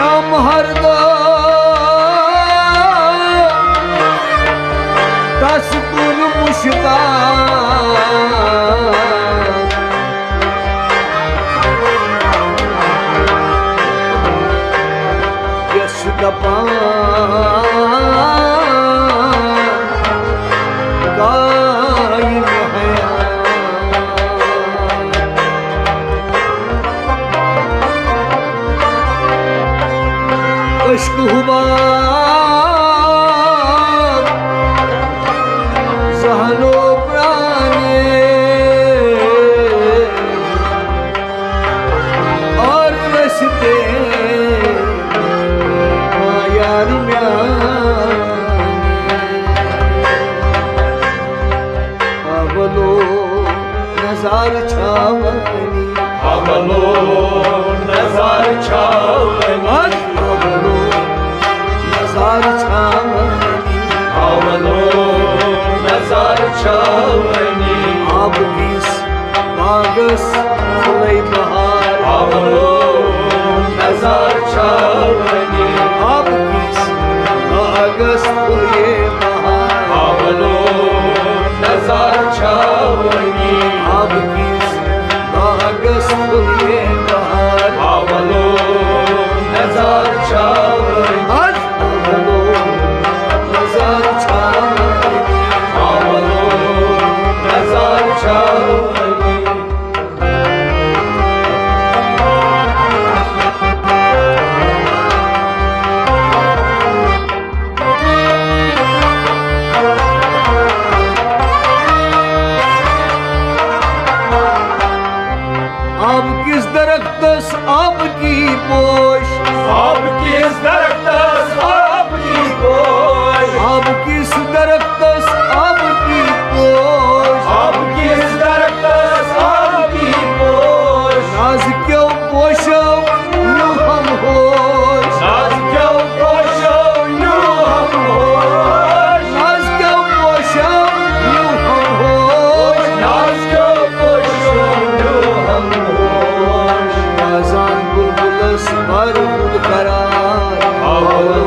हम हरदम दस गुल मुश्का यश दपान कायम है अश्क हुआ सहनो प्राणे और रस्ते मायार अवलो नजार छावनी अवलो नजार छावनी नजार छावनी अवलो नजार छावनी अब किस बागस फुलै बहार अवलो नजार छावनी अब किस बागस फुलै बहार अवलो नजार छावनी अब किस बागस फुलै बहार अवलो नजार छावनी अवलो नजार छावनी अवलो नजार छावनी अब किस दरख्तस आपकी पोश अब किस दरख्तस आपकी पोश अब किस दरख्तस आपकी पोश अब किस दरख्तस आपकी पोश नाज क्यों पोशो यूं हम होश नाज क्यों पोशो यूं हम होश नाज क्यों पोशो यूं हम होश नाज क्यों पोशो यूं हम होश आजान बुलबुलस भर बुल करार अवलो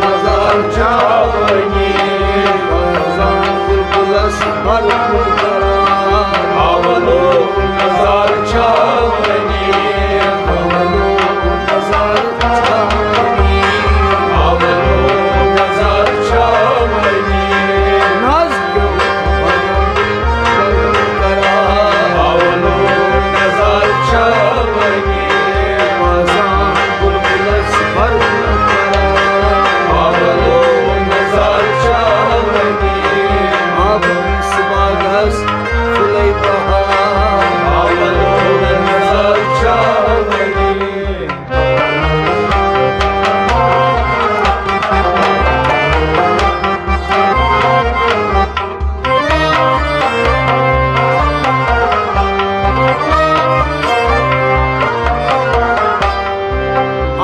नजार छावनी आजान बुलबुलस भर बुल करार अवलो नजार छावनी अवलो नजार छावनी अवलो नजार छावनी नाज क्यों बुल करार अवलो नजार छावनी आजान बुलबुलस भर बुल करार अवलो नजार छावनी अब किस बागस फुलै बहार अवलो नजार छावनी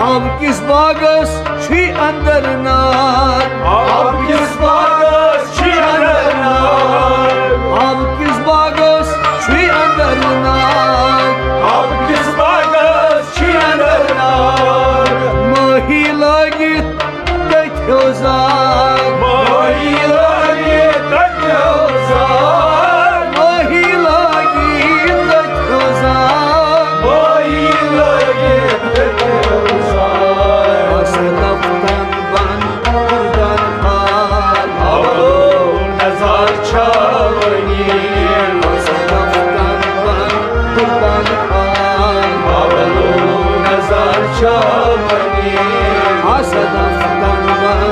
अब किस बागस छी अंदर नार अब किस बागस छी अंदर नार अब किस बागस छी अंदर नार अब किस बागस छी अंदर नार मही लगित कथ्यो जाग मोही लगे तक्यो जार मही लगित कथ्यो जाग मोही लगे तक्यो जार असदफ्तन बन कुर्दन फाल अवलो नजार छावनी असदफ्तन बन कुर्दन फाल अवलो नजार छावनी असदफ्तन बन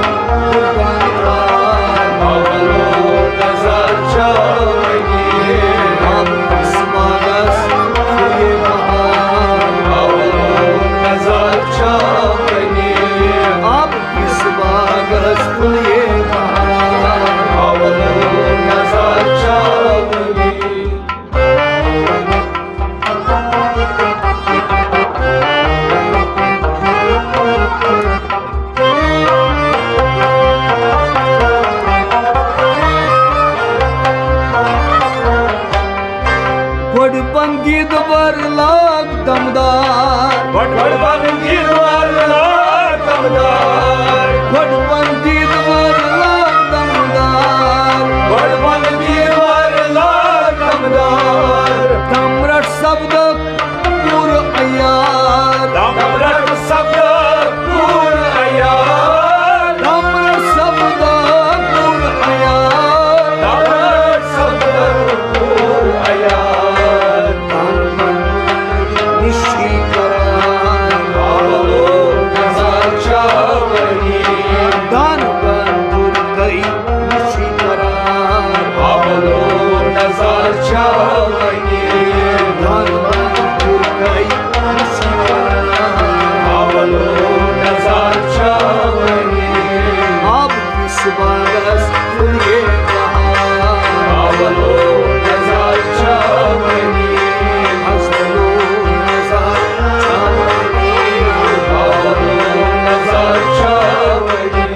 कुर्दन फाल अवलो नजार छावनी अब किस बागस फुलै बहार अवलो नजार छावनी अब किस बागस फुलै बहार अवलो नजार छावनी बड़ पंगीद वर लाग दमदार बड़ बड़ बंगीर वाला दमदार घोड़बंदी वरला दमदार घोड़बंदी वरला दमदार दमरट शब्द पूर अयार दमरट शब्द पूर अयार दमरट शब्द पूर अयार दमरट शब्द पूर अयार निशी करार आवलो नजर चावनी दान बंदूर गई निशी करार आवलो नजर चावनी दान बंदूर गई निशी करार आवलो नजर चावनी अब किस बारस फुलिए बहार आवलो नजर चावनी हसलो नजर छावनी आवलो नजर चावनी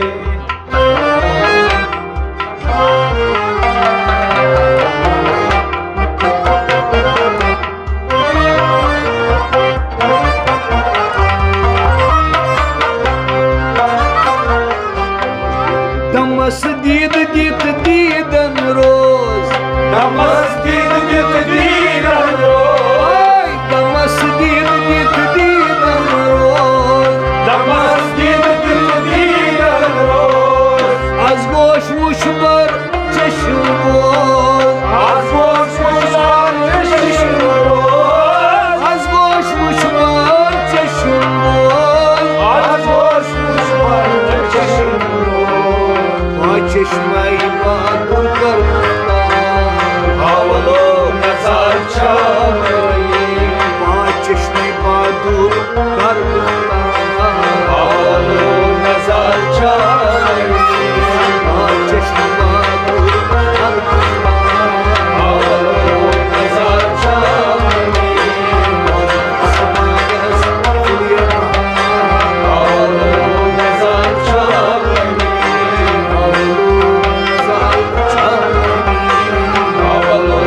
दमस दीद दित दीदन रोज नमस्तीन दित दीनन रोज ओय दमस दीद दित दीदन रोज नमस्तीन दित दीनन रोज az goş muşbar çeşim boz आज वो सुशान चश्म रोज az goş muşbar çeşim boz आज वो सुशान चश्म रोज va çeşmeyi badur karmuklar आवलो नजर चावनी va çeşmeyi badur karmuklar आवलो नजर चावनी va çeşmeyi badur karmuklar आवलो नजर चावनी Asmagas fuliye bahar आवलो नजर चावनी आवलो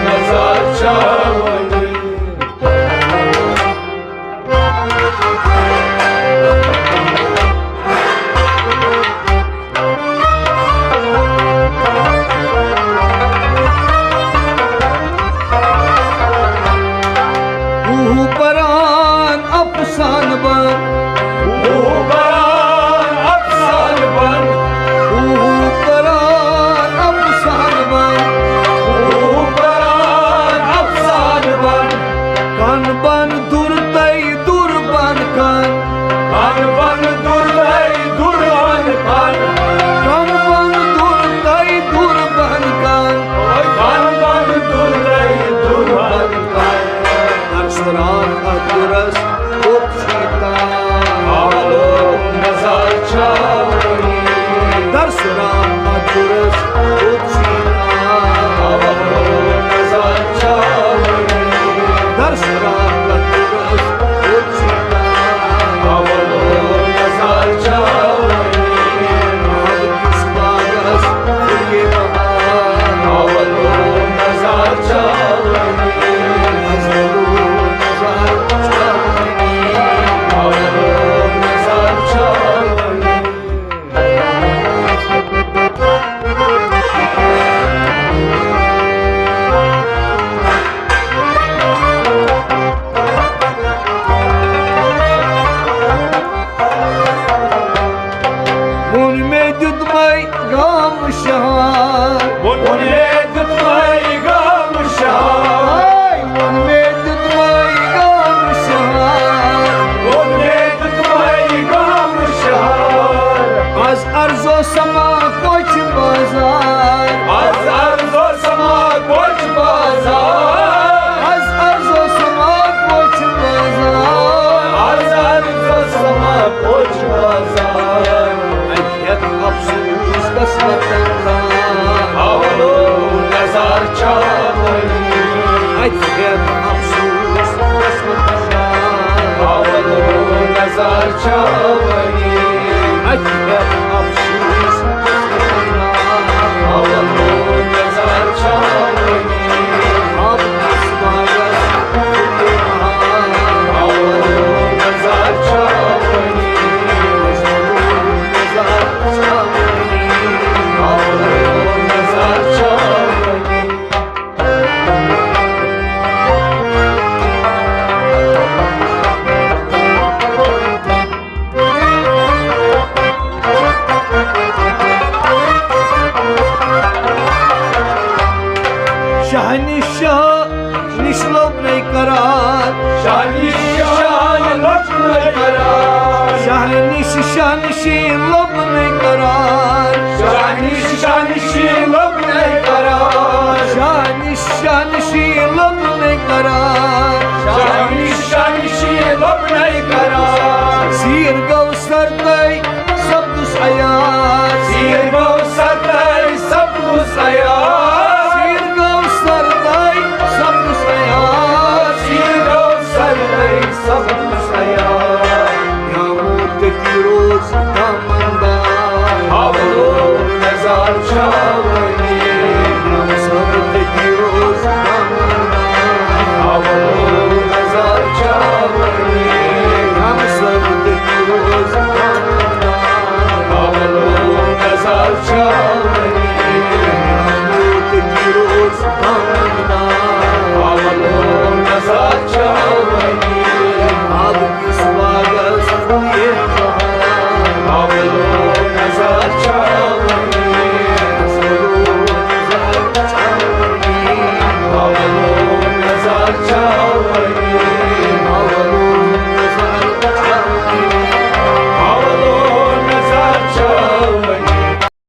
नजर चावनी Uhubaran apsan ban ऊपरान अफसान बन Uhubaran apsan ban ऊपरान अफसान बन Kan ban durtay durban kan कान बन दुर्गई दुर्वन कान Kan ban durtay durban kan कान बन दुर्गई दुर्वन कान Arsran aturas opshita आवलो नजर चावनी Darsran aturas opshita आवलो नजर चावनी Darsran aturas opshita आवलो नजर चावनी Kismagas fuliye bahar आवलो नजर चावनी आवलो नजर चावनी Mun medyud may gam şahar बुनले दुतवाई गाम Shah Ay mun medyud may gam şahar बुनले दुतवाई गाम Shah Az arzo sama koç bazar आज अर्जो समा कोच बाजार Az arzo sama koç bazar आज अर्जो समा कोच बाजार Akyat afsus kasmatandan आवलो नजर चावनी Akyat afsus kasmatandan आवलो नजर चावनी Akyat afsus kasmatandan आवलो नजर चावनी Ab kismagas fuliye bahar आवलो नजर चावनी ਸ਼ੀਸ਼ਾ ਨਸ਼ੀਨ ਲੱਭ ਨਹੀਂ ਕਰਾਂ